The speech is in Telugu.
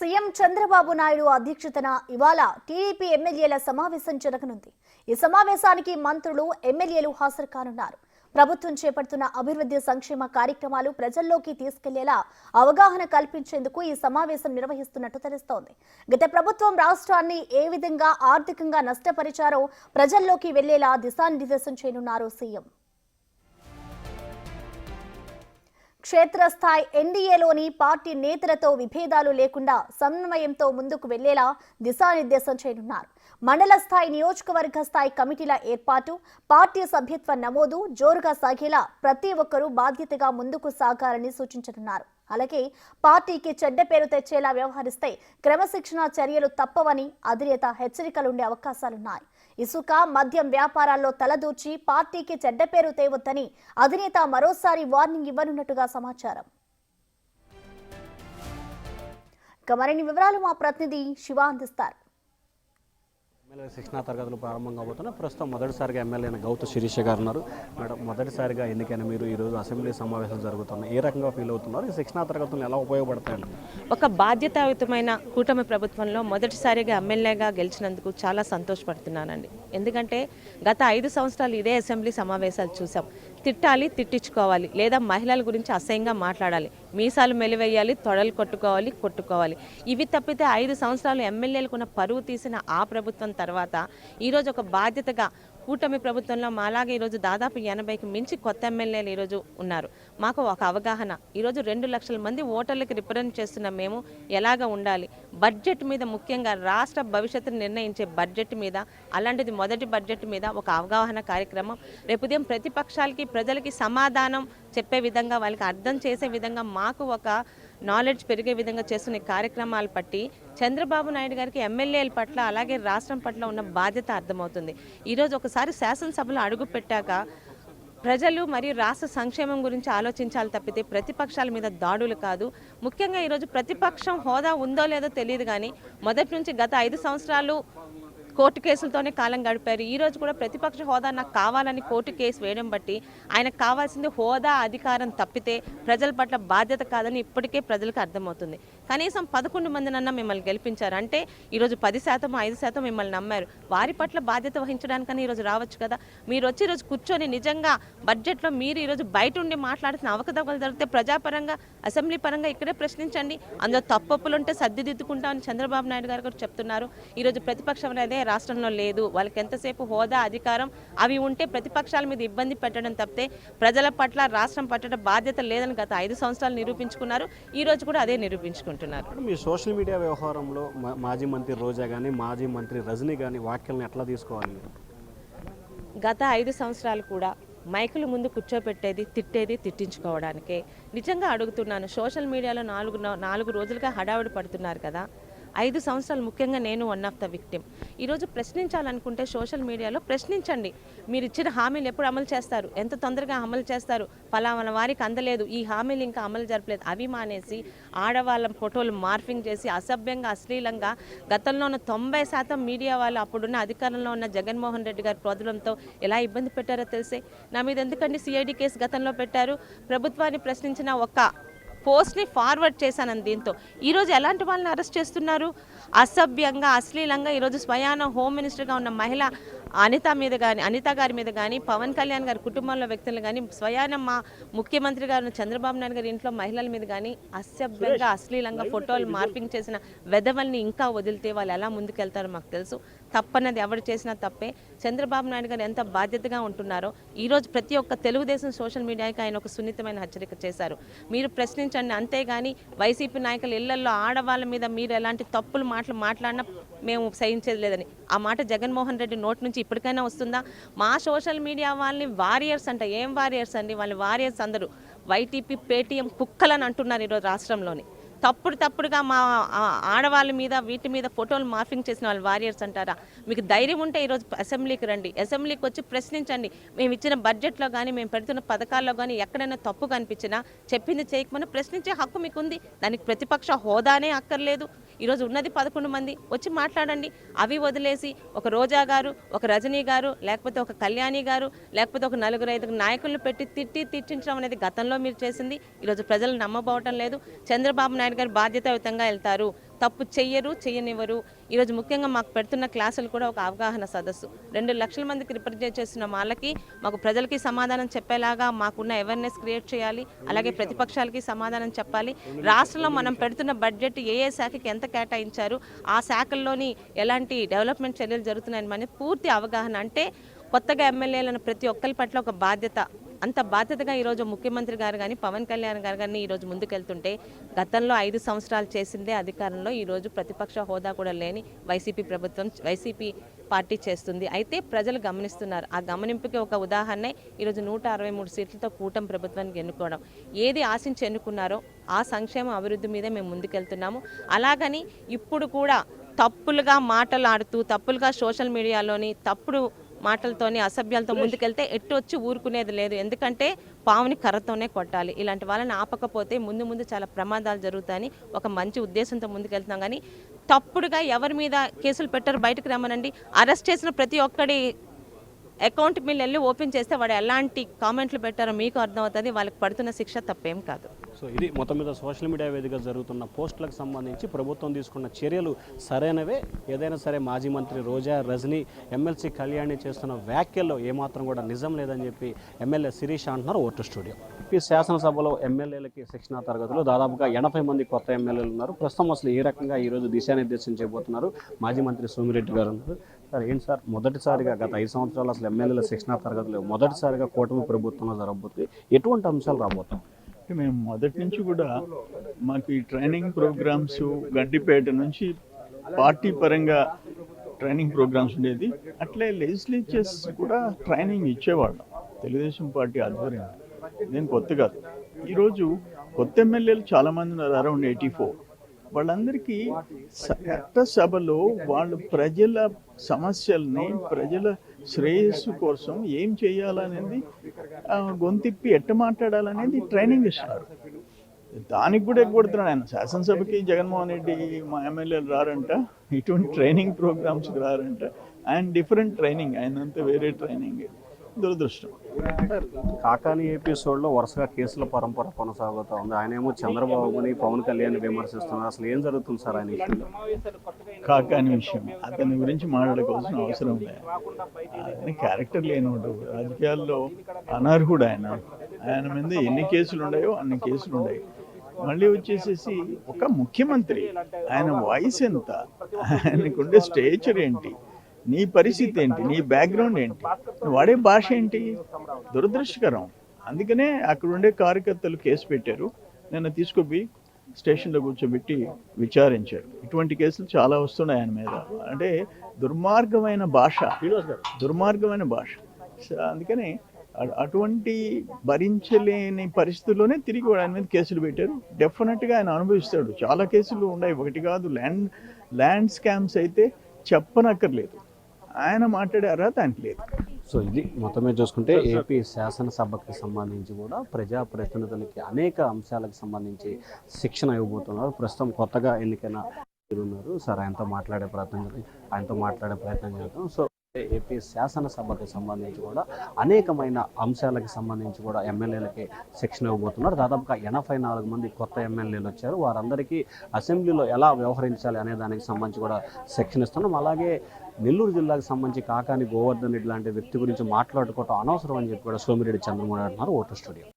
సీఎం చంద్రబాబు నాయుడు అధ్యక్షతన ఇవాళ టీడీపీ ఎమ్మెల్యేల సమావేశం జరగనుంది. ఈ సమావేశానికి మంత్రులు, ఎమ్మెల్యేలు హాజరు కానున్నారు. ప్రభుత్వం చేపడుతున్న అభివృద్ధి సంక్షేమ కార్యక్రమాలు ప్రజల్లోకి తీసుకెళ్లేలా అవగాహన కల్పించేందుకు ఈ సమావేశం నిర్వహిస్తున్నట్టు తెలుస్తోంది. గత ప్రభుత్వం రాష్ట్రాన్ని ఏ విధంగా ఆర్థికంగా నష్టపరిచారో ప్రజల్లోకి వెళ్లేలా దిశానిర్దేశం చేయనున్నారు సీఎం. క్షేత్రస్థాయి ఎన్డీఏలోని పార్టీ నేతలతో విభేదాలు లేకుండా సమన్వయంతో ముందుకు వెళ్లేలా దిశానిర్దేశం చేయనున్నారు. మండల స్థాయి, నియోజకవర్గ స్థాయి కమిటీల ఏర్పాటు, పార్టీ సభ్యత్వ నమోదు జోరుగా సాగేలా ప్రతి ఒక్కరూ బాధ్యతగా ముందుకు సాగాలని సూచించనున్నారు. అలాగే పార్టీకి చెడ్డ పేరు తెచ్చేలా వ్యవహరిస్తే క్రమశిక్షణ చర్యలు తప్పవని అధినేత హెచ్చరికలుండే అవకాశాలున్నాయి. ఇసుక, మద్యం వ్యాపారాల్లో తలదూర్చి పార్టీకి చెడ్డ పేరు తేవద్దని అధినేత మరోసారి వార్నింగ్ ఇవ్వనున్నట్టుగా సమాచారం. మరిన్ని వివరాలు మా ప్రతినిధి శివ అందిస్తారు. ఎమ్మెల్యే శిక్షణా తరగతులు ప్రారంభం కాబోతున్నా. ప్రస్తుతం మొదటిసారిగా ఎమ్మెల్యే అయిన గౌతు శిరీష గారు ఉన్నారు. మేడం, మొదటిసారిగా ఎన్నికైన మీరు ఈరోజు అసెంబ్లీ సమావేశం జరుగుతున్నాయి, ఏ రకంగా ఫీల్ అవుతున్నారు? ఈ శిక్షణా తరగతులు ఎలా ఉపయోగపడతాయండి? ఒక బాధ్యతాయుతమైన కూటమి ప్రభుత్వంలో మొదటిసారిగా ఎమ్మెల్యేగా గెలిచినందుకు చాలా సంతోషపడుతున్నానండి. ఎందుకంటే గత 5 సంవత్సరాలు ఇదే అసెంబ్లీ సమావేశాలు చూసాం. తిట్టాలి, తిట్టించుకోవాలి, లేదా మహిళల గురించి అసహ్యంగా మాట్లాడాలి, మీసాలు మెలివేయాలి, తొడలు కొట్టుకోవాలి. ఇవి తప్పితే 5 సంవత్సరాలు ఎమ్మెల్యేలకున్న పరువు తీసిన ఆ ప్రభుత్వం తర్వాత ఈరోజు ఒక బాధ్యతగా కూటమి ప్రభుత్వంలో మాలాగే ఈరోజు దాదాపు 80కి మించి కొత్త ఎమ్మెల్యేలు ఈరోజు ఉన్నారు. మాకు ఒక అవగాహన, ఈరోజు 2 లక్షల మంది ఓటర్లకి రిప్రజెంట్ చేస్తున్న మేము ఎలాగ ఉండాలి, బడ్జెట్ మీద, ముఖ్యంగా రాష్ట్ర భవిష్యత్తును నిర్ణయించే బడ్జెట్ మీద, అలాంటిది మొదటి బడ్జెట్ మీద ఒక అవగాహన కార్యక్రమం, రేపు ఉదయం ప్రతిపక్షాలకి ప్రజలకి సమాధానం చెప్పే విధంగా, వాళ్ళకి అర్థం చేసే విధంగా, మాకు ఒక నాలెడ్జ్ పెరిగే విధంగా చేస్తున్న కార్యక్రమాలు పట్టి చంద్రబాబు నాయుడు గారికి ఎమ్మెల్యేల పట్ల, అలాగే రాష్ట్రం పట్ల ఉన్న బాధ్యత అర్థమవుతుంది. ఈరోజు ఒకసారి శాసనసభలో అడుగు పెట్టాక ప్రజలు మరియు రాష్ట్ర సంక్షేమం గురించి ఆలోచించాలి తప్పితే ప్రతిపక్షాల మీద దాడులు కాదు. ముఖ్యంగా ఈరోజు ప్రతిపక్షం హోదా ఉందో లేదో తెలియదు, కానీ మొదటి నుంచి గత 5 సంవత్సరాలు కోర్టు కేసులతోనే కాలం గడిపారు. ఈరోజు కూడా ప్రతిపక్ష హోదా నాకు కావాలని కోర్టు కేసు వేయడం బట్టి ఆయనకు కావాల్సింది హోదా, అధికారం తప్పితే ప్రజల పట్ల బాధ్యత కాదని ఇప్పటికే ప్రజలకు అర్థమవుతుంది. కనీసం 11 మందినన్నా మిమ్మల్ని గెలిపించారు అంటే ఈరోజు 10%, 5% మిమ్మల్ని నమ్మారు. వారి పట్ల బాధ్యత వహించడానికని ఈరోజు రావచ్చు కదా. మీరు వచ్చి ఈరోజు కూర్చొని నిజంగా బడ్జెట్లో మీరు ఈరోజు బయట ఉండి మాట్లాడుతున్న అవకతవకలు జరిగితే ప్రజాపరంగా, అసెంబ్లీ పరంగా ఇక్కడే ప్రశ్నించండి. అందులో తప్పులుంటే సర్దిదిద్దుకుంటామని చంద్రబాబు నాయుడు గారు కూడా చెప్తున్నారు. ఈరోజు ప్రతిపక్షం అనేది రాష్ట్రంలో లేదు. వాళ్ళకి ఎంతసేపు హోదా, అధికారం అవి ఉంటే ప్రతిపక్షాల మీద ఇబ్బంది పెట్టడం తప్పితే ప్రజల పట్ల, రాష్ట్రం పట్ల బాధ్యత లేదని గత 5 సంవత్సరాలు నిరూపించుకున్నారు. ఈ రోజు కూడా అదే నిరూపించుకుంటున్నారు. మీ సోషల్ మీడియా వ్యవహారంలో మాజీ మంత్రి రోజా కానీ, మాజీ మంత్రి రజనీ కానీ వ్యాఖ్యలను ఎట్లా తీసుకోవాలి? గత 5 సంవత్సరాలు కూడా మైకుల ముందు కూర్చోపెట్టేది, తిట్టేది, తిట్టించుకోవడానికే. నిజంగా అడుగుతున్నాను, సోషల్ మీడియాలో 4 రోజులుగా హడావుడి పడుతున్నారు కదా. 5 సంవత్సరాలు, ముఖ్యంగా నేను వన్ ఆఫ్ ద విక్టిమ్. ఈరోజు ప్రశ్నించాలనుకుంటే సోషల్ మీడియాలో ప్రశ్నించండి. మీరు ఇచ్చిన హామీలు ఎప్పుడు అమలు చేస్తారు, ఎంత తొందరగా అమలు చేస్తారు, పలానా వారికి అందలేదు, ఈ హామీలు ఇంకా అమలు జరపలేదు, అవి మానేసి ఆడవాళ్ళ ఫోటోలు మార్ఫింగ్ చేసి అసభ్యంగా, అశ్లీలంగా గతంలో ఉన్న 90% మీడియా వాళ్ళు అప్పుడున్న అధికారంలో ఉన్న జగన్మోహన్ రెడ్డి గారి ప్రోద్బలంతో ఎలా ఇబ్బంది పెట్టారో తెలిసే. నా మీద ఎందుకండి సిఐడి కేసు గతంలో పెట్టారు? ప్రభుత్వాన్ని ప్రశ్నించిన ఒక్క పోస్ట్ని ఫార్వర్డ్ చేశానని దీంతో ఈరోజు ఎలాంటి వాళ్ళని అరెస్ట్ చేస్తున్నారు? అసభ్యంగా, అశ్లీలంగా ఈరోజు స్వయాన హోమ్ మినిస్టర్గా ఉన్న మహిళ అనిత గారి మీద కానీ, పవన్ కళ్యాణ్ గారి కుటుంబంలో వ్యక్తులు కానీ, స్వయాన మా ముఖ్యమంత్రి గారు చంద్రబాబు నాయుడు గారి ఇంట్లో మహిళల మీద కానీ అసభ్యంగా, అశ్లీలంగా ఫోటోలు మార్పింగ్ చేసిన వెధవల్ని ఇంకా వదిలితే వాళ్ళు ఎలా ముందుకెళ్తారో మాకు తెలుసు. తప్పన్నది ఎవరు చేసినా తప్పే. చంద్రబాబు నాయుడు గారు ఎంత బాధ్యతగా ఉంటున్నారో ఈరోజు ప్రతి ఒక్క తెలుగుదేశం సోషల్ మీడియాకి ఆయన ఒక సున్నితమైన హెచ్చరిక చేశారు. మీరు ప్రశ్నించండి, అంతేగాని వైసీపీ నాయకులు ఇళ్లలో ఆడవాళ్ళ మీద మీరు ఎలాంటి తప్పులు మాట్లాడినా మేము సహించేది లేదని. ఆ మాట జగన్మోహన్ రెడ్డి నోటి నుంచి ఇప్పటికైనా వస్తుందా? మా సోషల్ మీడియా వాళ్ళని వారియర్స్ అంట. ఏం వారియర్స్ అండి? వాళ్ళ వారియర్స్ అందరూ వైటీపీ, పేటీఎం కుక్కలని అంటున్నారు ఈరోజు రాష్ట్రంలోని. తప్పుడుగా మా ఆడవాళ్ళ మీద, వీటి మీద ఫోటోలు మార్ఫింగ్ చేసిన వాళ్ళు వారియర్స్ అంటారా? మీకు ధైర్యం ఉంటే ఈరోజు అసెంబ్లీకి రండి, అసెంబ్లీకి వచ్చి ప్రశ్నించండి. మేము ఇచ్చిన బడ్జెట్లో కానీ, మేము పెడుతున్న పథకాల్లో కానీ ఎక్కడైనా తప్పు కనిపించినా చెప్పింది చేయకపోయినా ప్రశ్నించే హక్కు మీకు ఉంది. దానికి ప్రతిపక్ష హోదానే అక్కర్లేదు. ఈరోజు ఉన్నది 11 మంది, వచ్చి మాట్లాడండి. అవి వదిలేసి ఒక రోజా గారు, ఒక రజనీ గారు, లేకపోతే ఒక కళ్యాణి గారు, లేకపోతే ఒక 4-5 నాయకులను పెట్టి తిట్టించడం అనేది గతంలో మీరు చేసింది. ఈరోజు ప్రజలు నమ్మబోవటం లేదు. చంద్రబాబు నాయుడు గారు బాధ్యతాయుతంగా వెళ్తారు. తప్పు చెయ్యరు, చెయ్యనివ్వరు. ఈరోజు ముఖ్యంగా మాకు పెడుతున్న క్లాసులు కూడా ఒక అవగాహన సదస్సు. 2 లక్షల మందికి రిప్రజెంట్ చేస్తున్న వాళ్ళకి మాకు ప్రజలకి సమాధానం చెప్పేలాగా మాకున్న అవేర్నెస్ క్రియేట్ చేయాలి. అలాగే ప్రతిపక్షాలకి సమాధానం చెప్పాలి. రాష్ట్రంలో మనం పెడుతున్న బడ్జెట్ ఏ శాఖకి ఎంత కేటాయించారు, ఆ శాఖల్లోని ఎలాంటి డెవలప్మెంట్ చర్యలు జరుగుతున్నాయని మన పూర్తి అవగాహన. అంటే కొత్తగా ఎమ్మెల్యేలను ప్రతి ఒక్కరి పట్ల ఒక బాధ్యత, అంత బాధ్యతగా ఈరోజు ముఖ్యమంత్రి గారు కానీ పవన్ కళ్యాణ్ గారు కానీ ఈరోజు ముందుకెళ్తుంటే, గతంలో 5 సంవత్సరాలు చేసిందే అధికారంలో ఈరోజు ప్రతిపక్ష హోదా కూడా లేని వైసీపీ పార్టీ చేస్తుంది. అయితే ప్రజలు గమనిస్తున్నారు. ఆ గమనింపుకి ఒక ఉదాహరణే ఈరోజు 163 సీట్లతో కూటమి ప్రభుత్వానికి ఎన్నుకోవడం. ఏది ఆశించి ఎన్నుకున్నారో ఆ సంక్షేమ అభివృద్ధి మీదే మేము ముందుకెళ్తున్నాము. అలాగని ఇప్పుడు కూడా తప్పులుగా మాటలాడుతూ, తప్పులుగా సోషల్ మీడియాలోని తప్పుడు మాటలతోని అసభ్యాలతో ముందుకెళ్తే ఎట్టు వచ్చి ఊరుకునేది లేదు. ఎందుకంటే పావుని కర్రతోనే కొట్టాలి. ఇలాంటి వాళ్ళని ఆపకపోతే ముందు చాలా ప్రమాదాలు జరుగుతాయని ఒక మంచి ఉద్దేశంతో ముందుకెళ్తున్నాం. కానీ తప్పుడుగా ఎవరి మీద కేసులు పెట్టారు బయటకు రమ్మనండి. అరెస్ట్ చేసిన ప్రతి ఒక్కడి అకౌంట్ మీద వెళ్ళి ఓపెన్ చేస్తే వాడు ఎలాంటి కామెంట్లు పెట్టారో మీకు అర్థమవుతుంది. వాళ్ళకి పడుతున్న శిక్ష తప్పేం కాదు. సో ఇది మొత్తం మీద సోషల్ మీడియా వేదికగా జరుగుతున్న పోస్టులకు సంబంధించి ప్రభుత్వం తీసుకున్న చర్యలు సరైనవే. ఏదైనా సరే మాజీ మంత్రి రోజా, రజనీ, ఎమ్మెల్సీ కళ్యాణి చేస్తున్న వ్యాఖ్యల్లో ఏమాత్రం కూడా నిజం లేదని చెప్పి ఎమ్మెల్యే శిరీష అంటున్నారు ఓటు స్టూడియో. ఈ శాసనసభలో ఎమ్మెల్యేలకి శిక్షణా తరగతిలో దాదాపుగా 80 మంది కొత్త ఎమ్మెల్యేలు ఉన్నారు. ప్రస్తుతం అసలు ఏ రకంగా ఈరోజు దిశానిర్దేశం చేయబోతున్నారు మాజీ మంత్రి సోమిరెడ్డి గారు ఉన్నారు. సార్ ఏంటి సార్, మొదటిసారిగా గత 5 సంవత్సరాలు అసలు ఎమ్మెల్యేల శిక్షణా తరగతిలో మొదటిసారిగా కూటమి ప్రభుత్వంలో జరగబోతుంది. ఎటువంటి అంశాలు రాబోతాం? మేము మొదటి నుంచి కూడా మాకు ఈ ట్రైనింగ్ ప్రోగ్రామ్స్ గడ్డిపేట నుంచి పార్టీ పరంగా ట్రైనింగ్ ప్రోగ్రామ్స్ ఉండేది. అట్లే లెజిస్లేచర్స్ కూడా ట్రైనింగ్ ఇచ్చేవాళ్ళం తెలుగుదేశం పార్టీ ఆధ్వర్యంలో. నేను కొత్త కాదు. ఈరోజు కొత్త ఎమ్మెల్యేలు చాలామంది ఉన్నారు, అరౌండ్ 84. వాళ్ళందరికీ చట్టసభలో వాళ్ళు ప్రజల సమస్యల్ని, ప్రజల శ్రేయస్సు కోసం ఏం చేయాలనేది గొంతిప్పి ఎట్ట మాట్లాడాలనేది ట్రైనింగ్ ఇస్తున్నారు. దానికి కూడా ఎగ్గొడుతున్నాడు ఆయన. శాసనసభకి జగన్మోహన్ రెడ్డి మా ఎమ్మెల్యేలు రారంట, ఇటువంటి ట్రైనింగ్ ప్రోగ్రామ్స్కి రారంట. ఆయన డిఫరెంట్ ట్రైనింగ్, ఆయనంతా వేరే ట్రైనింగ్. దురదృష్టం. కాకాని ఎపిసోడ్లో వరుసగా కేసుల పరంపర కొనసాగుతూ ఉంది. ఆయనేమో చంద్రబాబుని, పవన్ కళ్యాణ్ విమర్శిస్తున్నారు. అసలు ఏం జరుగుతుంది సార్ ఆయన ఇష్యూలో? కాకాని విషయం అతని గురించి మాట్లాడుకోవాల్సిన అవసరం లేదు. ఆయన క్యారెక్టర్ లేనివాడు, రాజకీయాల్లో అనర్హుడు. ఆయన మీద ఎన్ని కేసులు ఉన్నాయో అన్ని కేసులు ఉన్నాయి. మళ్ళీ వచ్చేసేసి ఒక ముఖ్యమంత్రి, ఆయన వాయిస్ ఎంత, ఆయనకుండే స్టేచర్ ఏంటి, నీ పరిస్థితి ఏంటి, నీ బ్యాక్గ్రౌండ్ ఏంటి, వాడే భాష ఏంటి, దురదృష్టకరం. అందుకనే అక్కడ ఉండే కార్యకర్తలు కేసు పెట్టారు. నిన్న తీసుకుపోయి స్టేషన్లో కూర్చోబెట్టి విచారించారు. ఇటువంటి కేసులు చాలా వస్తున్నాయి ఆయన మీద. అంటే దుర్మార్గమైన భాష. అందుకని అటువంటి భరించలేని పరిస్థితుల్లోనే తిరిగి ఆయన మీద కేసులు పెట్టారు. డెఫినెట్గా ఆయన అనుభవిస్తాడు. చాలా కేసులు ఉన్నాయి, ఒకటి కాదు. ల్యాండ్ స్కామ్స్ అయితే చెప్పనక్కర్లేదు. ఆయన మాట్లాడే అర్హత ఆయనకి లేదు. సో ఇది మొత్తం మీద చూసుకుంటే ఏపీ శాసనసభకి సంబంధించి కూడా ప్రజాప్రతినిధులకి అనేక అంశాలకు సంబంధించి శిక్షణ ఇవ్వబోతున్నారు. ప్రస్తుతం కొత్తగా ఎన్నికైన ఉన్నారు సార్, ఆయనతో మాట్లాడే ప్రయత్నం చేద్దాం. సో ఏపీ శాసనసభకి సంబంధించి కూడా అనేకమైన అంశాలకు సంబంధించి కూడా ఎమ్మెల్యేలకి శిక్షణ ఇవ్వబోతున్నారు. దాదాపుగా 84 మంది కొత్త ఎమ్మెల్యేలు వచ్చారు. వారందరికీ అసెంబ్లీలో ఎలా వ్యవహరించాలి అనే దానికి సంబంధించి కూడా శిక్షణ ఇస్తున్నాం. అలాగే నెల్లూరు జిల్లాకు సంబంధించి కాకాని గోవర్ధన్ రెడ్డి లాంటి వ్యక్తి గురించి మాట్లాడుకోవటం అనవసరం అని చెప్పి కూడా సోమిరెడ్డి చంద్రమోహన్ అంటున్నారు ఓటు స్టూడియో.